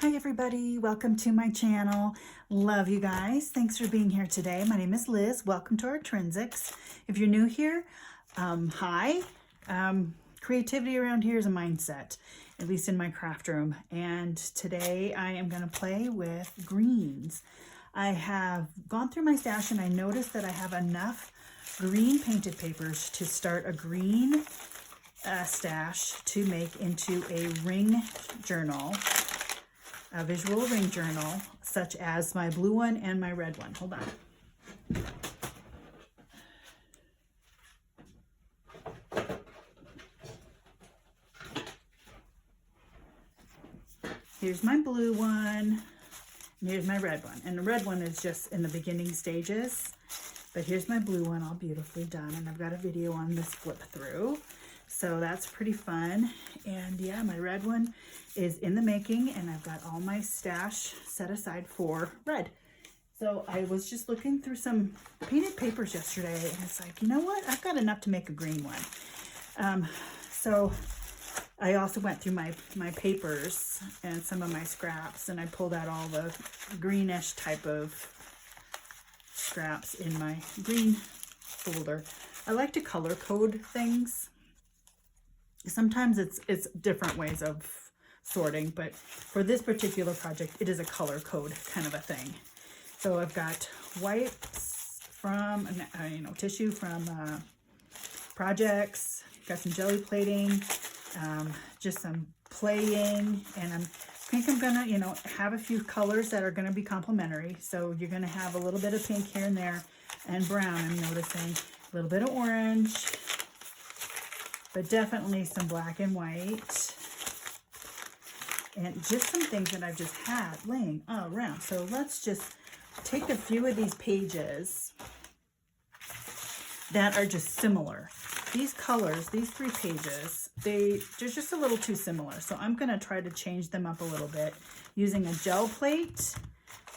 Hi everybody, welcome to my channel. Love you guys. Thanks for being here today. My name is Liz. Welcome to our Trinsics. If you're new here, hi. Creativity around here is a mindset, at least in my craft room. And today I am going to play with greens. I have gone through my stash and I noticed that I have enough green painted papers to start a green stash to make into a ring journal. A visual ring journal, such as my blue one and my red one. Hold on. Here's my blue one, and here's my red one. And the red one is just in the beginning stages, but here's my blue one all beautifully done, and I've got a video on this flip through. So that's pretty fun. And yeah, my red one is in the making, and I've got all my stash set aside for red. So I was just looking through some painted papers yesterday, and it's like, you know what? I've got enough to make a green one. So I also went through my papers and some of my scraps, and I pulled out all the greenish type of scraps in my green folder. I like to color code things. Sometimes it's different ways of sorting, but for this particular project, it is a color code kind of a thing. So I've got wipes from, tissue from projects, got some jelly plating, just some playing, and I think I'm gonna, have a few colors that are gonna be complementary. So you're gonna have a little bit of pink here and there, and brown, I'm noticing, a little bit of orange, but definitely some black and white, and just some things that I've just had laying around. So let's just take a few of these pages that are just similar. These colors, these 3 pages, they're just a little too similar. So I'm gonna try to change them up a little bit using a gel plate,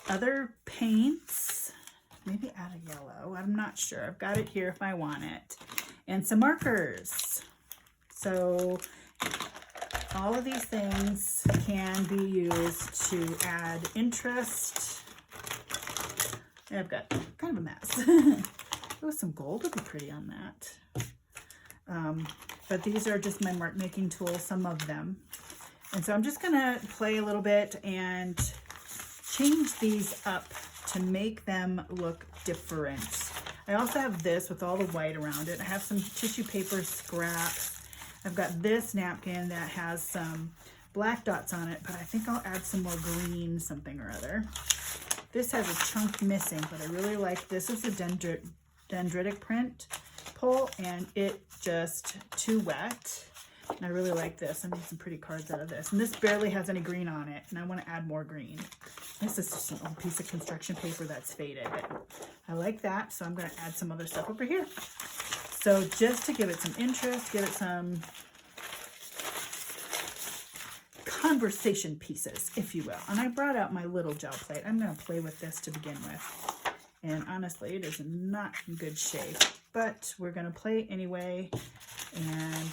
other paints, maybe add a yellow, I'm not sure. I've got it here if I want it, and some markers. So all of these things can be used to add interest. I've got kind of a mess. Oh, some gold would be pretty on that. But these are just my mark making tools, some of them. And so I'm just gonna play a little bit and change these up to make them look different. I also have this with all the white around it. I have some tissue paper scraps. I've got this napkin that has some black dots on it, but I think I'll add some more green something or other. This has a chunk missing, but I really like this. This is a dendritic print pull, and it just too wet. And I really like this. I made some pretty cards out of this. And this barely has any green on it, and I want to add more green. This is just an old piece of construction paper that's faded, but I like that, so I'm going to add some other stuff over here. So just to give it some interest, give it some conversation pieces, if you will. And I brought out my little gel plate. I'm going to play with this to begin with. And honestly, it is not in good shape, but we're going to play anyway. And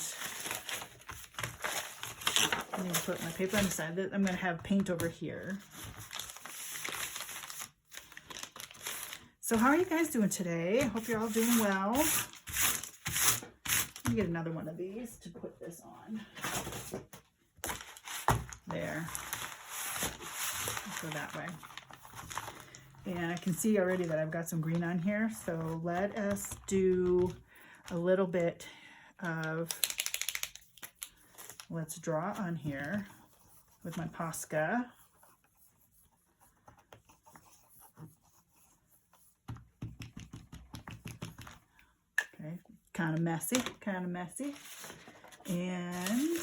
I'm going to put my paper on the side. I'm going to have paint over here. So how are you guys doing today? I hope you're all doing well. Let me get another one of these to put this on. There. Let's go that way. And I can see already that I've got some green on here. So let us do a little bit of, let's draw on here with my Posca. Okay, kind of messy. And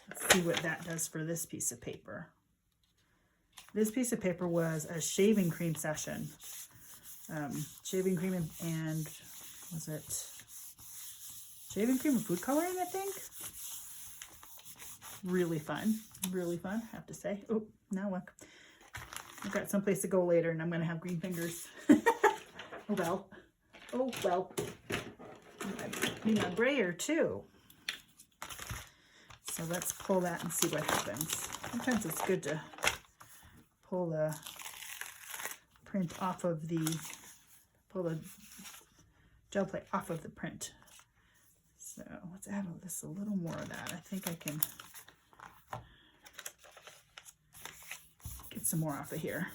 let's see what that does for this piece of paper. This piece of paper was a shaving cream session. Shaving cream and was it shaving cream and food coloring, I think? Really fun, I have to say. Oh, now look. I've got someplace to go later, and I'm going to have green fingers. Oh well. I need my brayer too. So So let's pull that and see what happens. Sometimes it's good to pull the print off of pull the gel plate off of the print. So let's add this a little more of that. I think I can get some more off of here.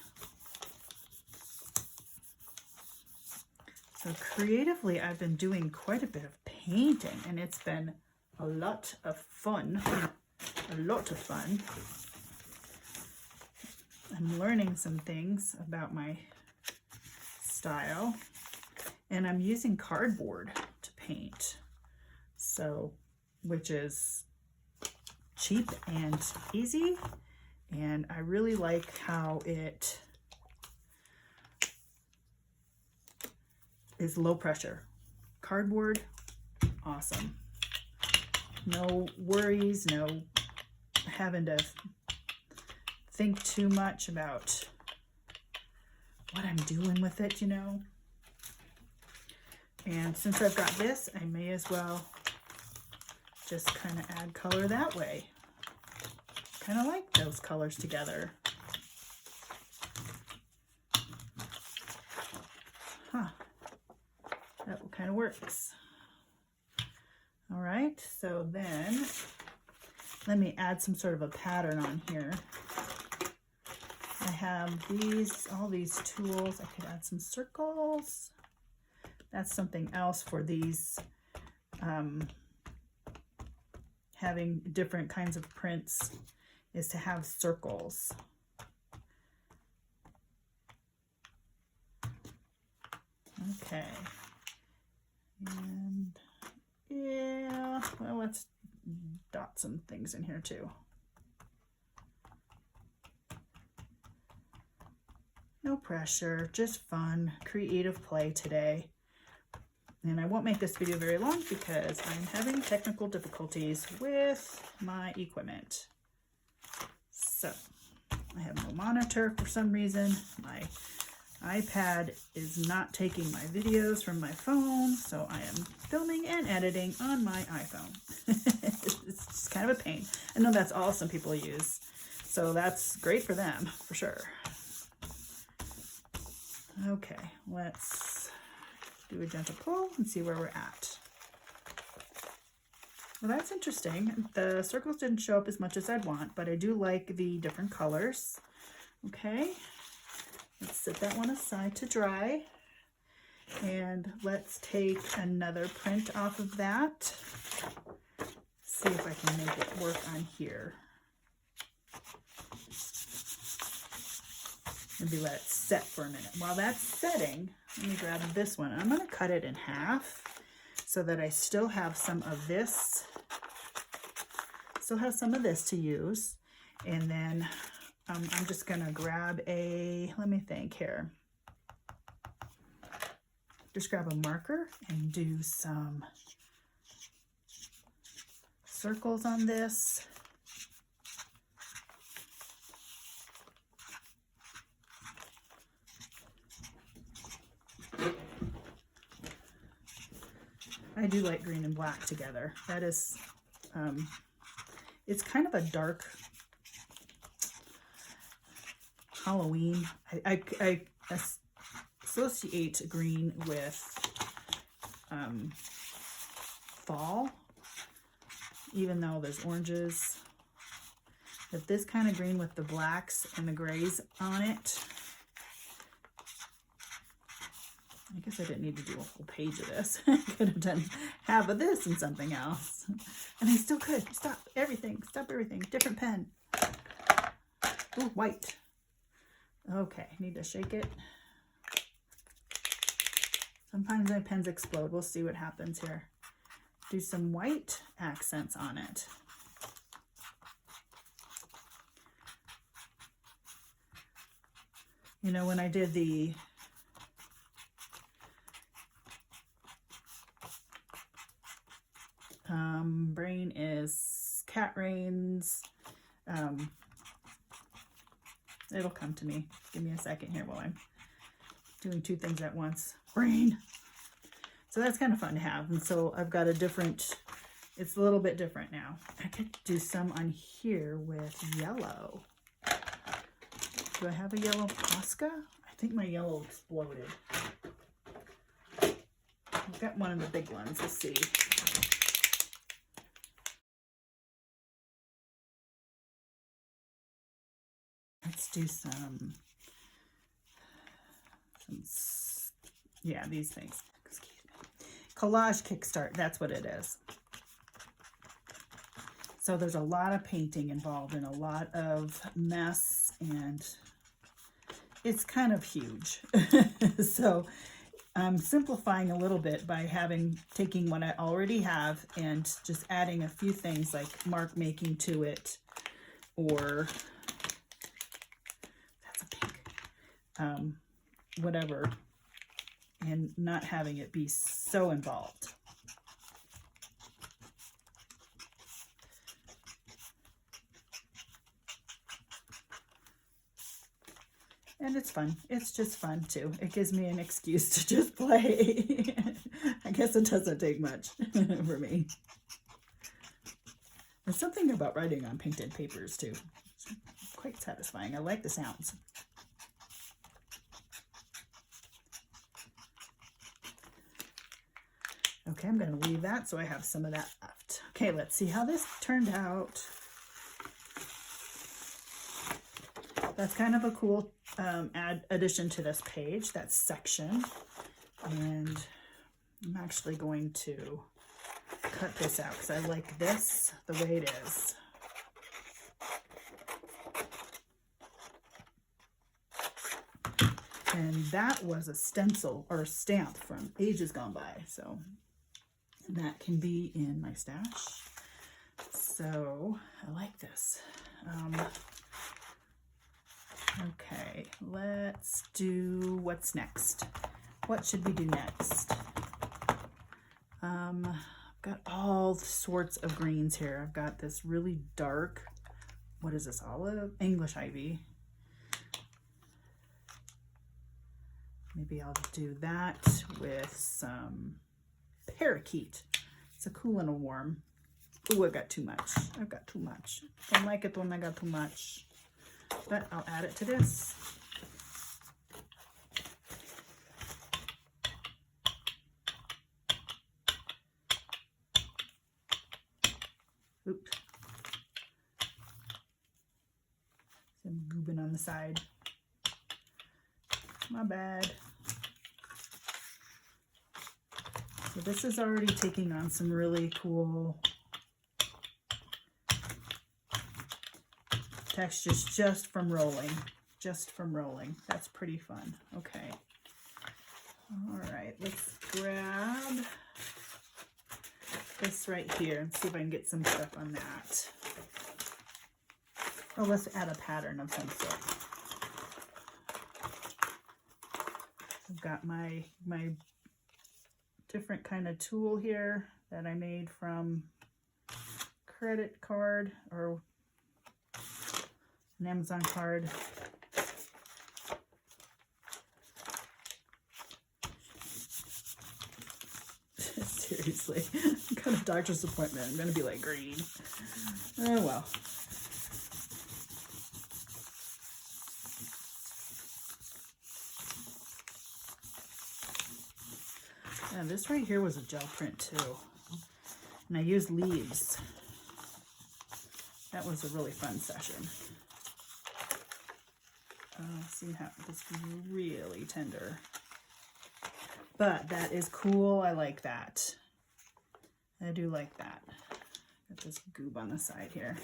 So creatively, I've been doing quite a bit of painting, and it's been a lot of fun. A lot of fun. I'm learning some things about my style, and I'm using cardboard to paint. So, which is cheap and easy, and I really like how it is low pressure. Cardboard, awesome. No worries, no having to think too much about what I'm doing with it, you know. And since I've got this, I may as well just kind of add color that way. Kind of like those colors together. Huh. That kind of works. All right, so then let me add some sort of a pattern on here. I have all these tools. I could add some circles. That's something else for these, having different kinds of prints, is to have circles. Okay. And yeah, well, let's dot some things in here too. No pressure, just fun, creative play today. And I won't make this video very long because I'm having technical difficulties with my equipment. So I have no monitor for some reason. My iPad is not taking my videos from my phone, so I am filming and editing on my iPhone. It's just kind of a pain. I know that's all some people use, so that's great for them, for sure. Okay, let's do a gentle pull and see where we're at. Well, that's interesting. The circles didn't show up as much as I'd want, but I do like the different colors. Okay. Let's set that one aside to dry, and let's take another print off of that. See if I can make it work on here. Maybe let it set for a minute. While that's setting, let me grab this one. I'm going to cut it in half so that I still have some of this. To use, and then I'm just gonna grab let me think here. Just grab a marker and do some circles on this. I do like green and black together. That is, it's kind of a dark Halloween. I associate green with fall, even though there's oranges. But this kind of green with the blacks and the grays on it. I guess I didn't need to do a whole page of this. I could have done half of this and something else. And I still could. Stop everything. Stop everything. Different pen. Ooh, white. Okay, need to shake it. Sometimes my pens explode. We'll see what happens here. Do some white accents on it. You know, when I did the brain is cat rains. It'll come to me. Give me a second here while I'm doing two things at once. Brain. So that's kind of fun to have. And so I've got a different It's a little bit different now. I could do some on here with yellow. Do I have a yellow Posca? I think my yellow exploded. I've got one of the big ones. Let's see. Let's do some, yeah, these things. Excuse me. Collage Kickstart, that's what it is. So there's a lot of painting involved and a lot of mess, and it's kind of huge. So I'm simplifying a little bit by taking what I already have and just adding a few things like mark making to it, or that's a pink, whatever, and not having it be so involved. And it's fun. It's just fun too. It gives me an excuse to just play. I guess it doesn't take much for me. There's something about writing on painted papers too. It's quite satisfying. I like the sounds. Okay, I'm going to leave that so I have some of that left. Okay, let's see how this turned out. That's kind of a cool addition to this page, that section. And I'm actually going to cut this out because I like this the way it is. And that was a stencil or stamp from ages gone by. So that can be in my stash. So I like this. Okay, let's do what's next. What should we do next? I've got all sorts of greens here. I've got this really dark, what is this, olive? English ivy. Maybe I'll do that with some parakeet. It's a cool and a warm. Ooh, I got too much. I've got too much. Don't like it when I got too much. But I'll add it to this. Oops. Some goobing on the side. My bad. So this is already taking on some really cool textures just from rolling. That's pretty fun. Okay. All right, let's grab this right here and see if I can get some stuff on that. Oh, let's add a pattern of some sort. I've got my different kind of tool here that I made from credit card or an Amazon card. Seriously, I got a doctor's appointment. I'm gonna be like green. Oh well. And this right here was a gel print too. And I used leaves. That was a really fun session. See how this is really tender. But that is cool. I like that. I do like that. Got this goob on the side here.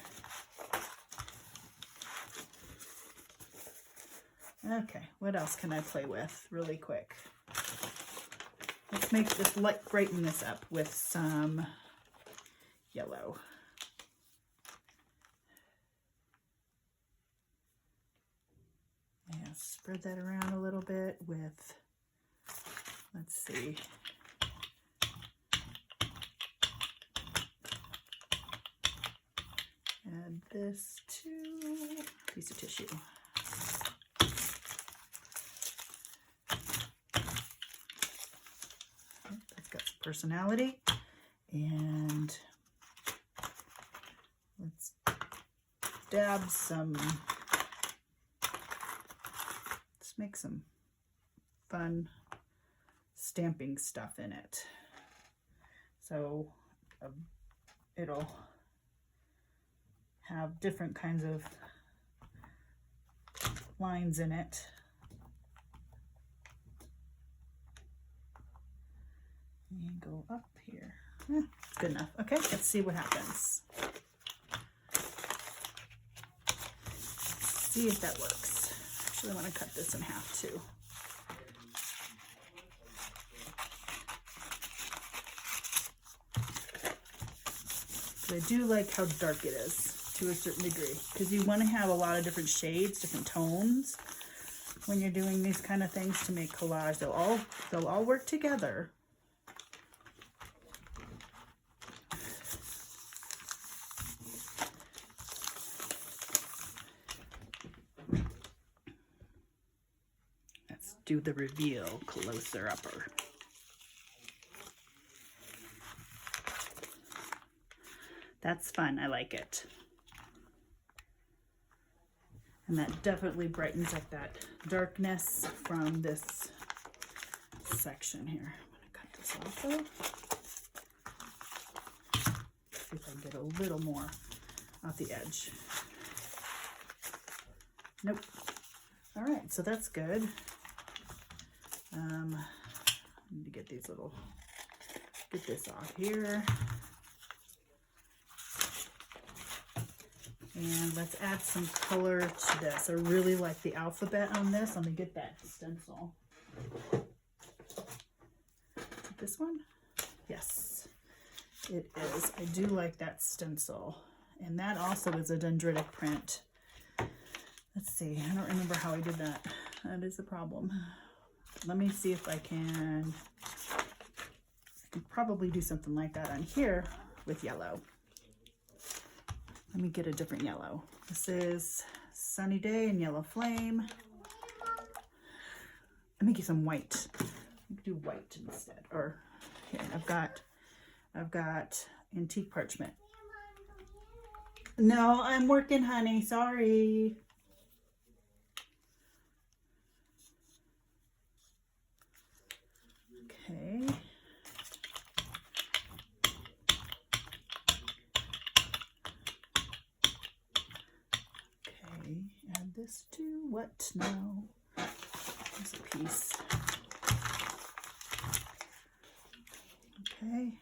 Okay, what else can I play with really quick? Let's brighten this up with some yellow. Yeah, spread that around a little bit with, let's see. Add this to a piece of tissue. That's got some personality. And dab some, let's make some fun stamping stuff in it. So it'll have different kinds of lines in it. And go up here. Good enough. Okay, let's see what happens. See if that works. Actually, I want to cut this in half too. But I do like how dark it is to a certain degree, because you want to have a lot of different shades, different tones when you're doing these kind of things to make collage. They'll all work together. Do the reveal closer upper. That's fun. I like it. And that definitely brightens up that darkness from this section here. I'm going to cut this off though. See if I can get a little more off the edge. Nope. All right, so that's good. I need to get these get this off here. And let's add some color to this. I really like the alphabet on this. Let me get that stencil. This one? Yes, it is. I do like that stencil. And that also is a dendritic print. Let's see, I don't remember how I did that. That is a problem. Let me see if I can probably do something like that on here with yellow. Let me get a different yellow. This is Sunny Day and Yellow Flame. Let me get some white. I can do white instead. Or here, I've got antique parchment. No, I'm working, honey. Sorry. Okay. Okay, add this to what now? There's a piece. Okay.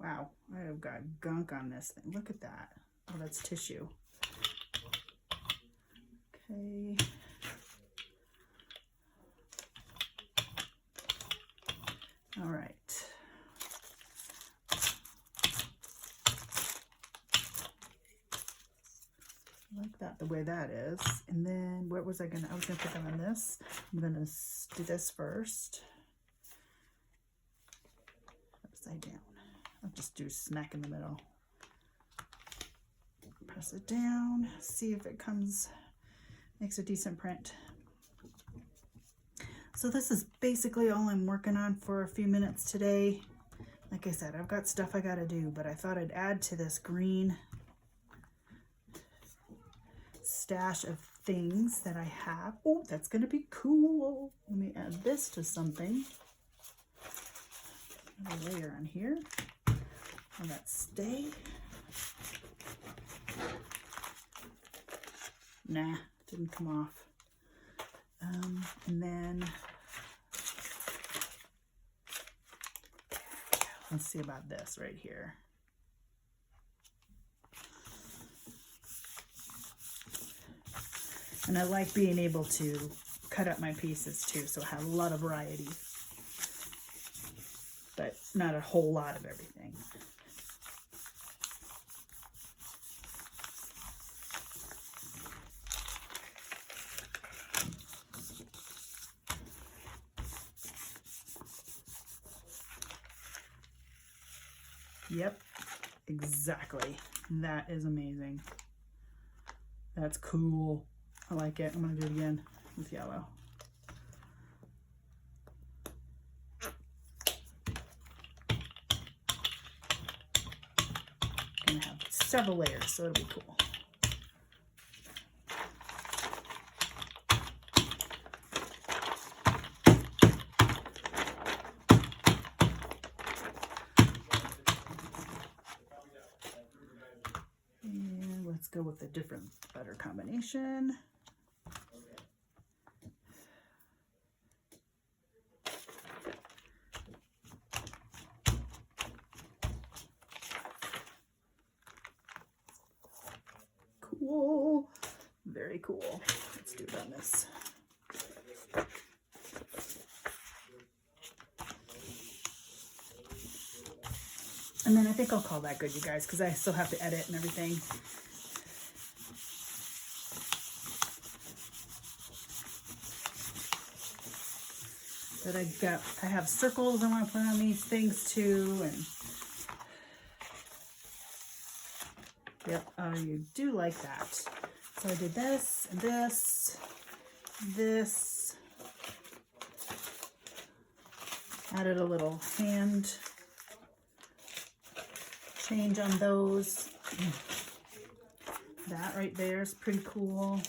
Wow, I have got gunk on this thing. Look at that. Oh, that's tissue. Okay. All right. I like that the way that is. And then what was I was gonna put them on this. I'm gonna do this first. Upside down. I'll just do smack in the middle. Press it down, see if it makes a decent print. So this is basically all I'm working on for a few minutes today. Like I said, I've got stuff I gotta do, but I thought I'd add to this green stash of things that I have. Oh, that's gonna be cool. Let me add this to something. Another layer on here. Will that stay? Nah, didn't come off. And then let's see about this right here. And I like being able to cut up my pieces too, so I have a lot of variety, but not a whole lot of everything. Yep, exactly. That is amazing. That's cool. I like it. I'm going to do it again with yellow. I'm going to have several layers, so it'll be cool. go with a different, better combination. Cool. Very cool. Let's do it on this. And then I think I'll call that good, you guys, because I still have to edit and everything. But I have circles I want to put on these things too, and yep, oh, you do like that. So I did this and this, this. Added a little hand change on those. That right there is pretty cool.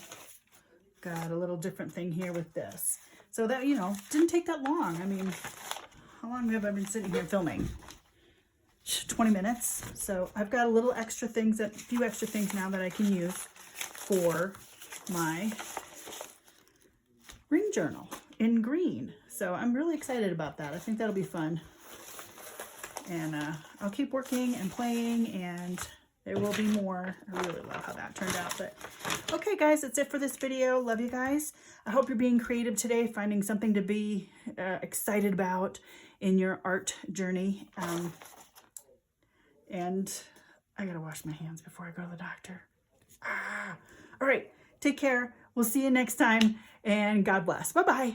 Got a little different thing here with this. So that, you know, didn't take that long. I mean, how long have I been sitting here filming? 20 minutes. So I've got a little extra things, a few extra things now that I can use for my ring journal in green. So I'm really excited about that. I think that'll be fun. And I'll keep working and playing, and there will be more. I really love how that turned out. But okay, guys, that's it for this video. Love you guys. I hope you're being creative today, finding something to be excited about in your art journey. And I gotta wash my hands before I go to the doctor. All right, take care. We'll see you next time, and God bless. Bye-bye.